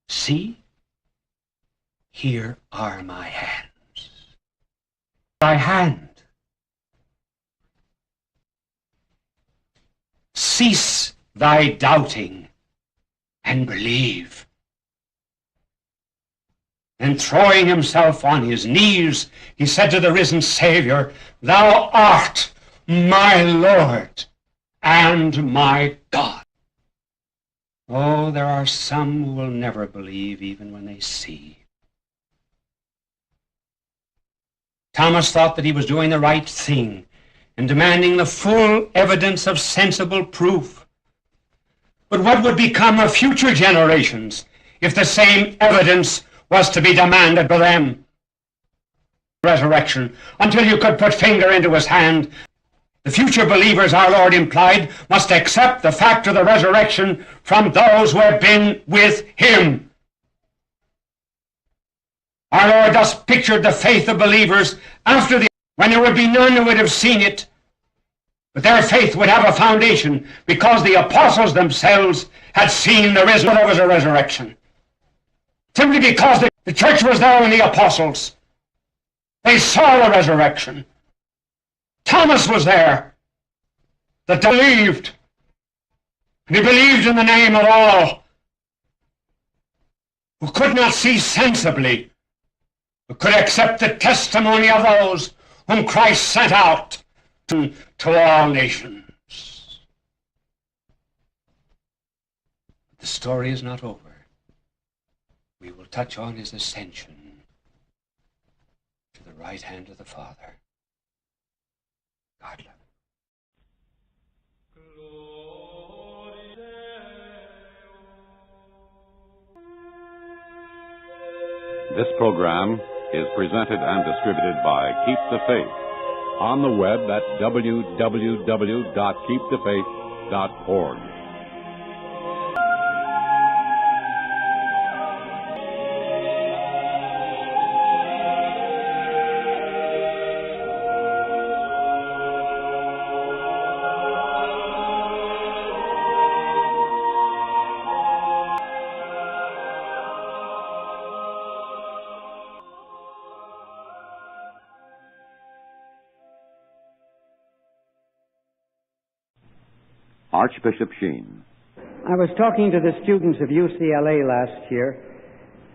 See, here are my hands. Thy hand. Cease thy doubting and believe. Then throwing himself on his knees, he said to the risen Savior, Thou art my Lord and my God. Oh, there are some who will never believe even when they see. Thomas thought that he was doing the right thing in demanding the full evidence of sensible proof. But what would become of future generations if the same evidence was to be demanded for them? Resurrection, until you could put finger into his hand, the future believers, our Lord implied, must accept the fact of the resurrection from those who have been with him. Our Lord thus pictured the faith of believers after when there would be none who would have seen it, but their faith would have a foundation because the apostles themselves had seen the risen. There was a resurrection. Simply because the church was there when the apostles. They saw the resurrection. Thomas was there that believed. And he believed in the name of all who could not see sensibly, but could accept the testimony of those whom Christ sent out to all nations. The story is not over. We will touch on his ascension to the right hand of the Father. God love you. This program is presented and distributed by Keep the Faith on the web at www.keepthefaith.org. Archbishop Sheen. I was talking to the students of UCLA last year,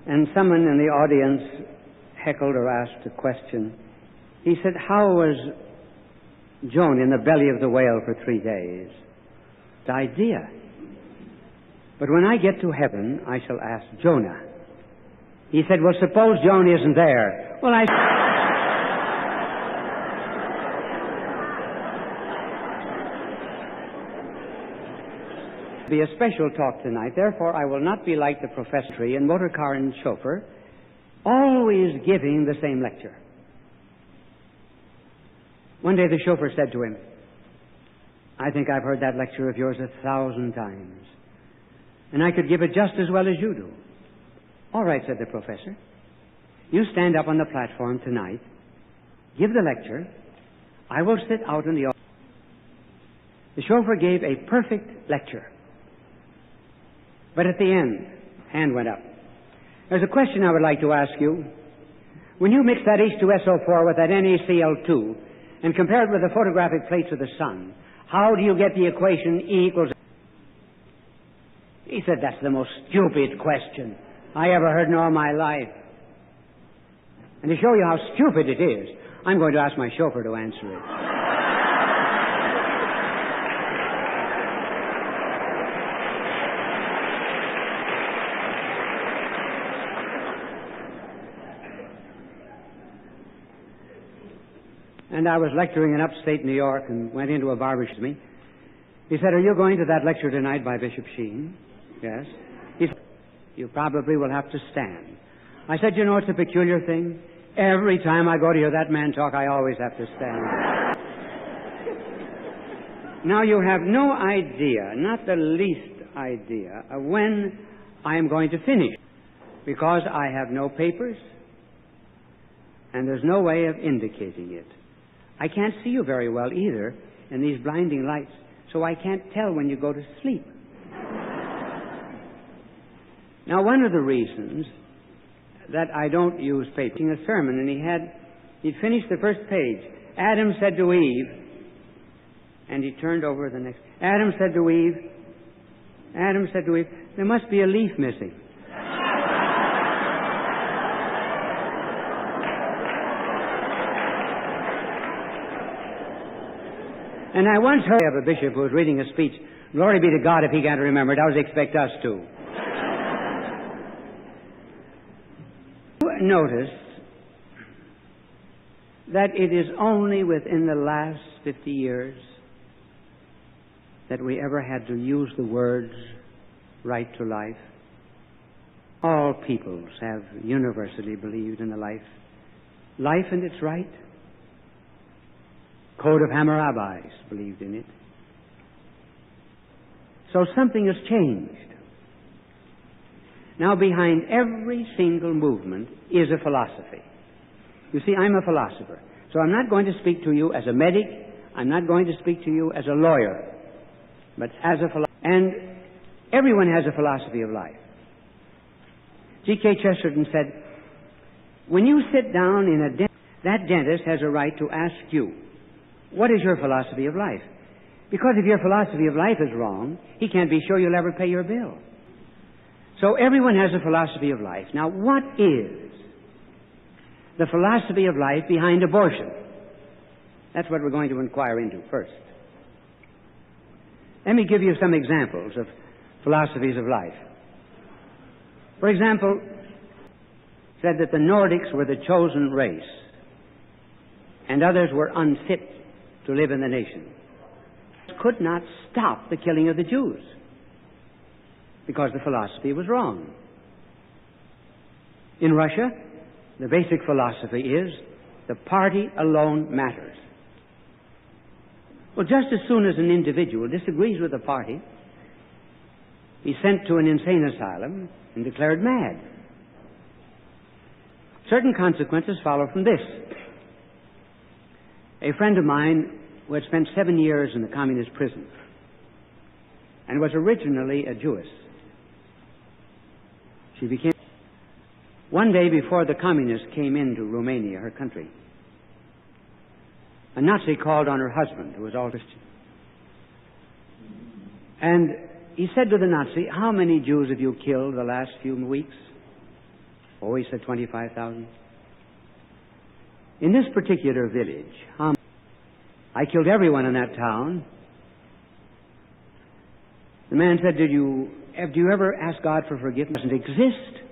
and someone in the audience heckled or asked a question. He said, how was Jonah in the belly of the whale for 3 days? The idea. But when I get to heaven, I shall ask Jonah. He said, well, suppose Jonah isn't there. Well, be a special talk tonight. Therefore, I will not be like the professor and motor car and chauffeur, always giving the same lecture. One day the chauffeur said to him, I think I've heard that lecture of yours 1,000 times, and I could give it just as well as you do. All right, said the professor. You stand up on the platform tonight, give the lecture. I will sit out in the audience. The chauffeur gave a perfect lecture. But at the end, hand went up. There's a question I would like to ask you. When you mix that H2SO4 with that NaCl2 and compare it with the photographic plates of the sun, how do you get the equation E equals... He said, that's the most stupid question I ever heard in all my life. And to show you how stupid it is, I'm going to ask my chauffeur to answer it. And I was lecturing in upstate New York and went into a barber shop. He said, are you going to that lecture tonight by Bishop Sheen? Yes. He said, you probably will have to stand. I said, you know, it's a peculiar thing. Every time I go to hear that man talk, I always have to stand. Now, you have no idea, not the least idea, of when I am going to finish, because I have no papers and there's no way of indicating it. I can't see you very well either in these blinding lights, so I can't tell when you go to sleep. Now, one of the reasons that I don't use paper, a sermon, and he'd finished the first page. Adam said to Eve, and he turned over the next. Adam said to Eve, there must be a leaf missing. And I once heard of a bishop who was reading a speech. Glory be to God if he can't remember it. I would expect us to. Notice that it is only within the last 50 years that we ever had to use the words right to life. All peoples have universally believed in the life and its right. Code of Hammurabis believed in it. So something has changed. Now, behind every single movement is a philosophy. You see, I'm a philosopher, so I'm not going to speak to you as a medic. I'm not going to speak to you as a lawyer, but as a philosopher. And everyone has a philosophy of life. G.K. Chesterton said, when you sit down in a dentist, that dentist has a right to ask you, what is your philosophy of life? Because if your philosophy of life is wrong, he can't be sure you'll ever pay your bill. So everyone has a philosophy of life. Now, what is the philosophy of life behind abortion? That's what we're going to inquire into first. Let me give you some examples of philosophies of life. For example, said that the Nordics were the chosen race and others were unfit to live in the nation. Could not stop the killing of the Jews because the philosophy was wrong. In Russia, the basic philosophy is the party alone matters. Well, just as soon as an individual disagrees with the party, he's sent to an insane asylum and declared mad. Certain consequences follow from this. A friend of mine who had spent 7 years in the communist prison and was originally a Jewess. She became... One day before the communists came into Romania, her country, a Nazi called on her husband, who was all Christian. And he said to the Nazi, how many Jews have you killed the last few weeks? Oh, he said 25,000. In this particular village, I killed everyone in that town. The man said, do you ever ask God for forgiveness? It doesn't exist.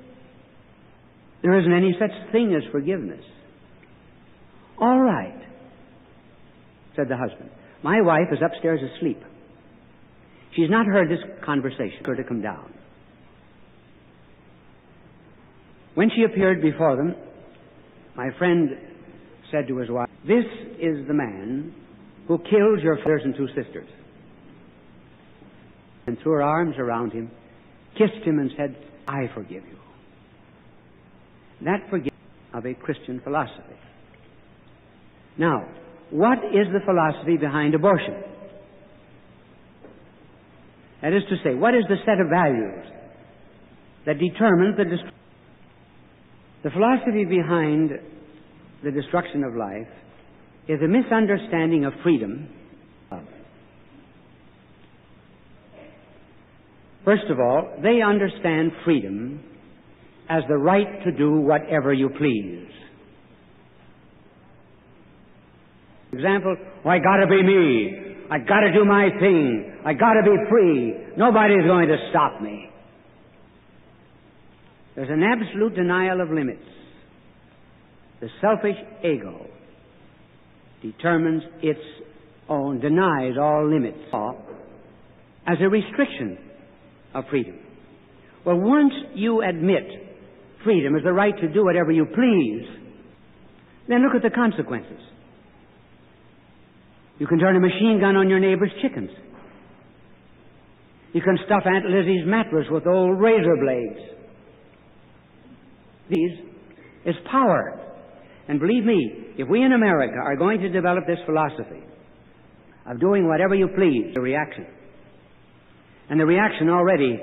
There isn't any such thing as forgiveness. All right, said the husband. My wife is upstairs asleep. She's not heard this conversation. Her to come down. When she appeared before them, my friend said to his wife, this is the man who killed your brothers and 2 sisters. And threw her arms around him, kissed him, and said, I forgive you. That forgiveness of a Christian philosophy. Now, what is the philosophy behind abortion? That is to say, what is the set of values that determines the philosophy behind the destruction of life is a misunderstanding of freedom. First of all, they understand freedom as the right to do whatever you please. For example, I gotta be me. I gotta do my thing. I gotta be free. Nobody's going to stop me. There's an absolute denial of limits. The selfish ego determines its own, denies all limits as a restriction of freedom. Well, once you admit freedom is the right to do whatever you please, then look at the consequences. You can turn a machine gun on your neighbor's chickens. You can stuff Aunt Lizzie's mattress with old razor blades. These is power. And believe me, if we in America are going to develop this philosophy of doing whatever you please, the reaction. And the reaction already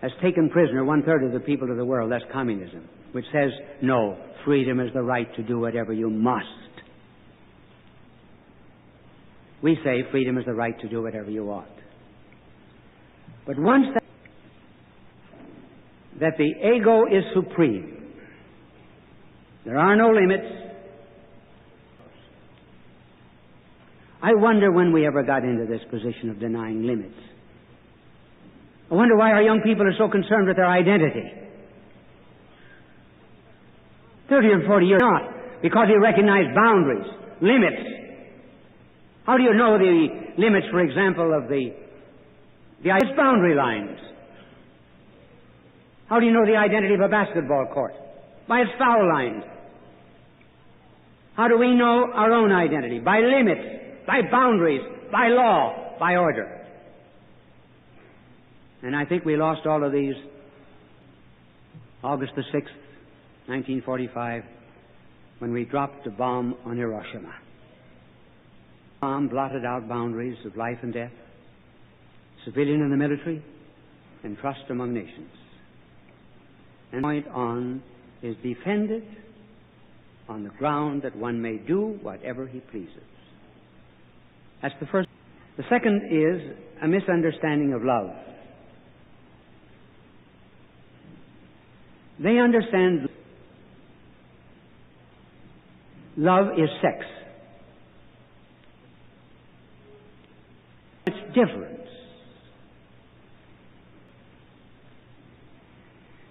has taken prisoner one-third of the people of the world. That's communism, which says, no, freedom is the right to do whatever you must. We say freedom is the right to do whatever you ought. But once that the ego is supreme, there are no limits. I wonder when we ever got into this position of denying limits. I wonder why our young people are so concerned with their identity. 30 and 40 years not, because they recognize boundaries, limits. How do you know the limits, for example, of the boundary lines? How do you know the identity of a basketball court? By its foul lines. How do we know our own identity? By limits, by boundaries, by law, by order. And I think we lost all of these August the 6th, 1945, when we dropped a bomb on Hiroshima. The bomb blotted out boundaries of life and death, civilian and the military, and trust among nations. And the point on is defended on the ground that one may do whatever he pleases. That's the first. The second is a misunderstanding of love. They understand love is sex. It's difference.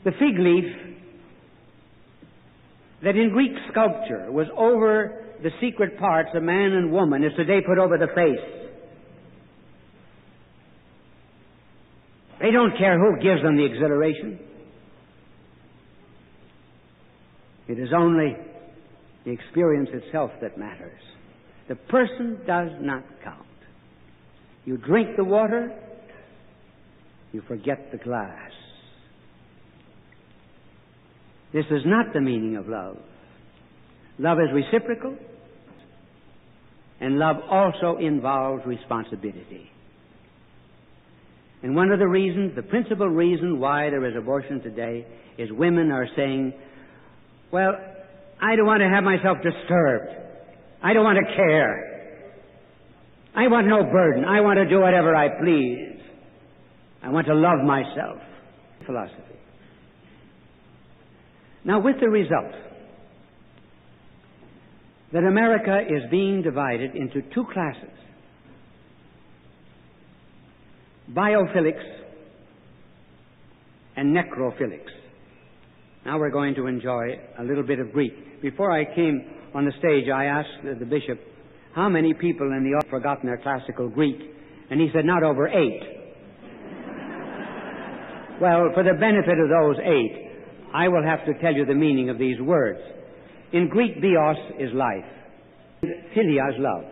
The fig leaf that in Greek sculpture was over the secret parts of man and woman is today put over the face. They don't care who gives them the exhilaration. It is only the experience itself that matters. The person does not count. You drink the water, you forget the glass. This is not the meaning of love. Love is reciprocal, and love also involves responsibility. And one of the reasons, the principal reason why there is abortion today is women are saying, well, I don't want to have myself disturbed. I don't want to care. I want no burden. I want to do whatever I please. I want to love myself. Philosophy. Now, with the result that America is being divided into two classes: biophilics and necrophilics. Now we're going to enjoy a little bit of Greek. Before I came on the stage, I asked the bishop how many people in the audience had forgotten their classical Greek, and he said not over 8. Well, for the benefit of those 8, I will have to tell you the meaning of these words. In Greek, bios is life. Philia is love.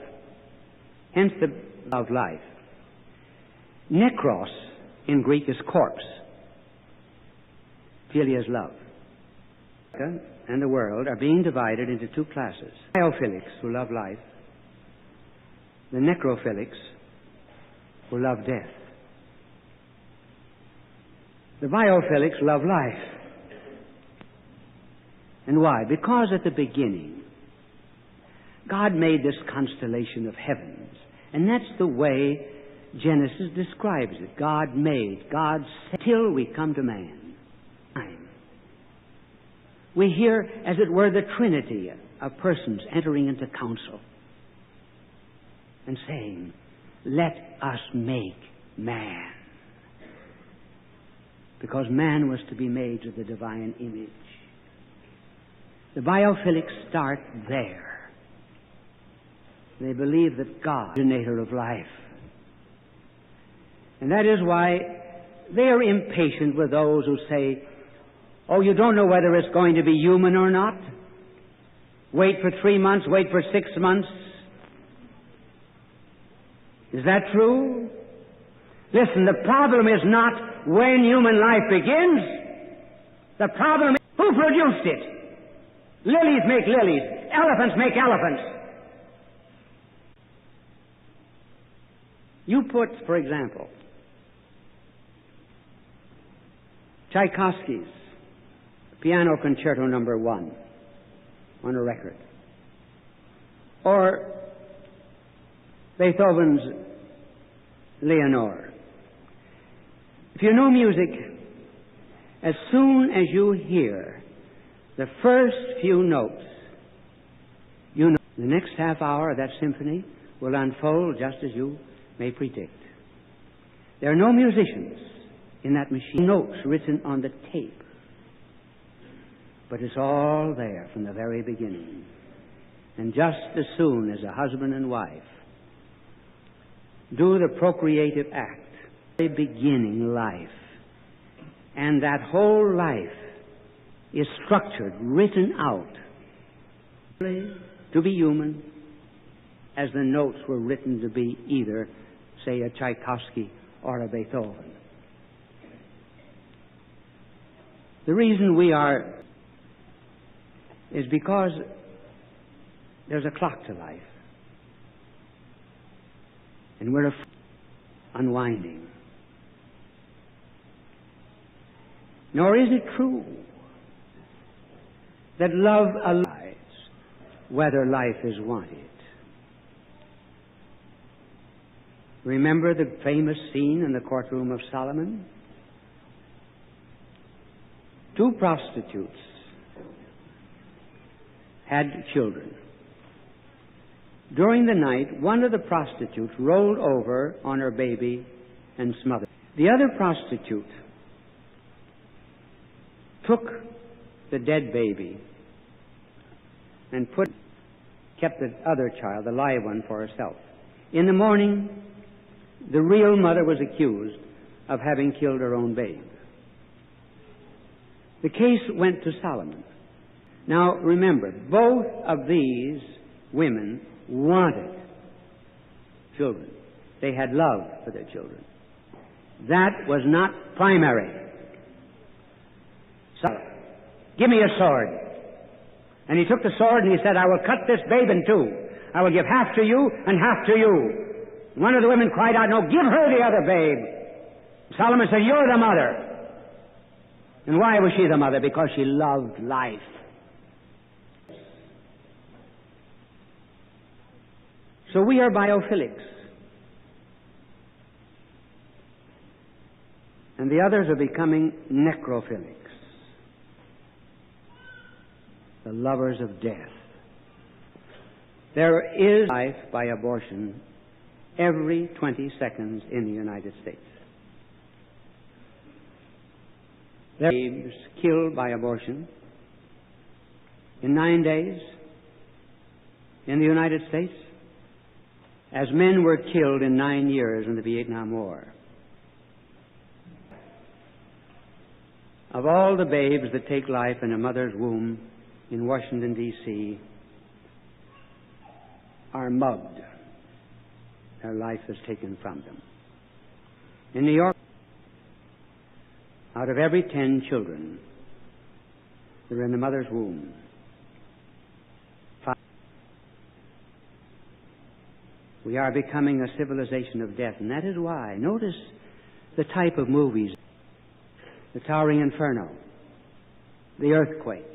Hence the of life. Nekros in Greek is corpse. Philia is love. And the world are being divided into two classes. Biophilics, who love life. The necrophilics, who love death. The biophilics love life. And why? Because at the beginning, God made this constellation of heavens. And that's the way Genesis describes it. God made, God set, till we come to man. We hear, as it were, the Trinity of persons entering into council and saying, let us make man. Because man was to be made to the divine image. The biophilics start there. They believe that God is the originator of life. And that is why they are impatient with those who say, oh, you don't know whether it's going to be human or not. Wait for 3 months, wait for 6 months. Is that true? Listen, the problem is not when human life begins. The problem is who produced it. Lilies make lilies. Elephants make elephants. You put, for example, Tchaikovsky's Piano Concerto Number 1 on a record, or Beethoven's Leonore. If you know music, as soon as you hear the first few notes, you know the next half hour of that symphony will unfold just as you may predict. There are no musicians in that machine, notes written on the tape, but it's all there from the very beginning. And just as soon as a husband and wife do the procreative act, the beginning life, and that whole life is structured, written out, to be human, as the notes were written to be either, say, a Tchaikovsky or a Beethoven. The reason we are is because there's a clock to life, and we're unwinding. Nor is it true that love allies whether life is wanted. Remember the famous scene in the courtroom of Solomon? 2 prostitutes had children. During the night, one of the prostitutes rolled over on her baby and smothered. The other prostitute took the dead baby and kept the other child, the live one, for herself. In the morning, the real mother was accused of having killed her own babe. The case went to Solomon. Now, remember, both of these women wanted children. They had love for their children. That was not primary. So, give me a sword. And he took the sword and he said, I will cut this babe in 2. I will give half to you and half to you. One of the women cried out, no, give her the other babe. Solomon said, you're the mother. And why was she the mother? Because she loved life. So we are biophilics. And the others are becoming necrophilics, the lovers of death. There is life by abortion every 20 seconds in the United States. There are babes killed by abortion in 9 days in the United States, as men were killed in 9 years in the Vietnam War. Of all the babes that take life in a mother's womb in Washington, D.C., are mugged. Their life is taken from them. In New York, out of every 10 children that are in the mother's womb, 5. We are becoming a civilization of death, and that is why. Notice the type of movies: the towering inferno, the earthquake,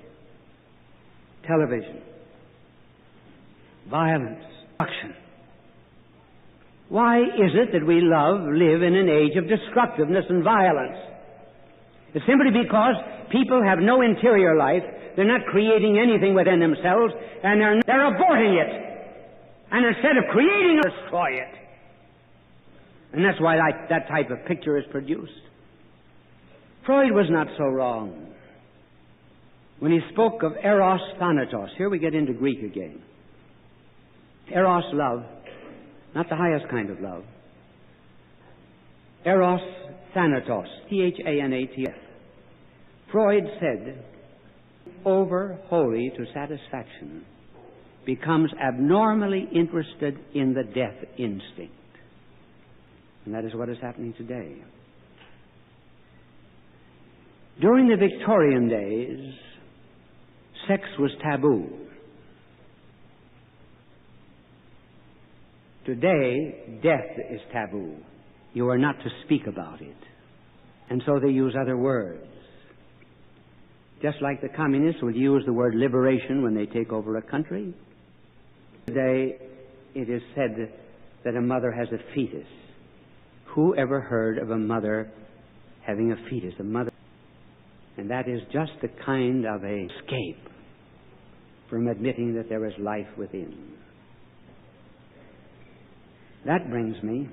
television, violence, destruction. Why is it that we live in an age of destructiveness and violence? It's simply because people have no interior life. They're not creating anything within themselves, and they're aborting it. And instead of creating, destroy it. And that's why that type of picture is produced. Freud was not so wrong when he spoke of eros thanatos. Here we get into Greek again. Eros, love, not the highest kind of love. Eros thanatos, Thanatos. Freud said, over wholly to satisfaction, becomes abnormally interested in the death instinct. And that is what is happening today. During the Victorian days, sex was taboo. Today, death is taboo. You are not to speak about it. And so they use other words. Just like the communists will use the word liberation when they take over a country. Today, it is said that a mother has a fetus. Who ever heard of a mother having a fetus? A mother. And that is just the kind of a escape from admitting that there is life within. That brings me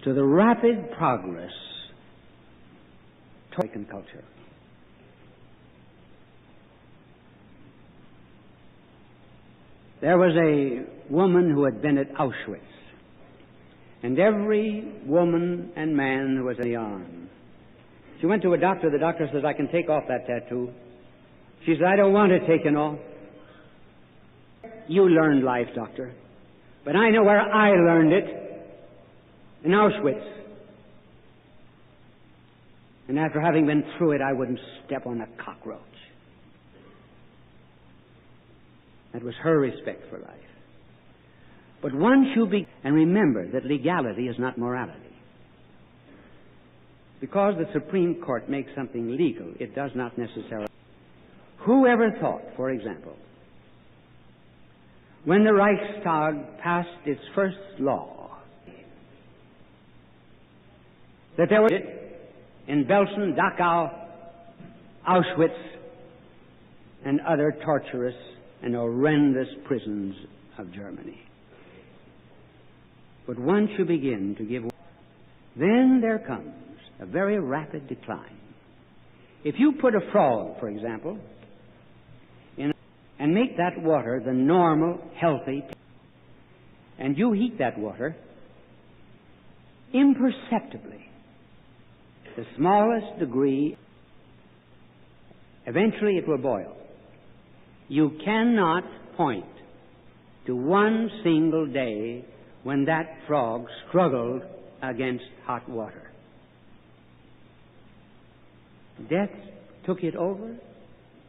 to the rapid progress toward American culture. There was a woman who had been at Auschwitz, and every woman and man who was in the arm. She went to a doctor. The doctor says, I can take off that tattoo. She said, I don't want it taken off. You learned life, doctor. But I know where I learned it, in Auschwitz. And after having been through it, I wouldn't step on a cockroach. That was her respect for life. But once you and remember that legality is not morality. Because the Supreme Court makes something legal, it does not necessarily. Who ever thought, for example, when the Reichstag passed its first law, that there was in Belsen, Dachau, Auschwitz, and other torturous and horrendous prisons of Germany. But once you begin to give, then there comes a very rapid decline. If you put a frog, for example, in and make that water the normal, healthy, and you heat that water imperceptibly, the smallest degree, eventually it will boil. You cannot point to one single day when that frog struggled against hot water. Death took it over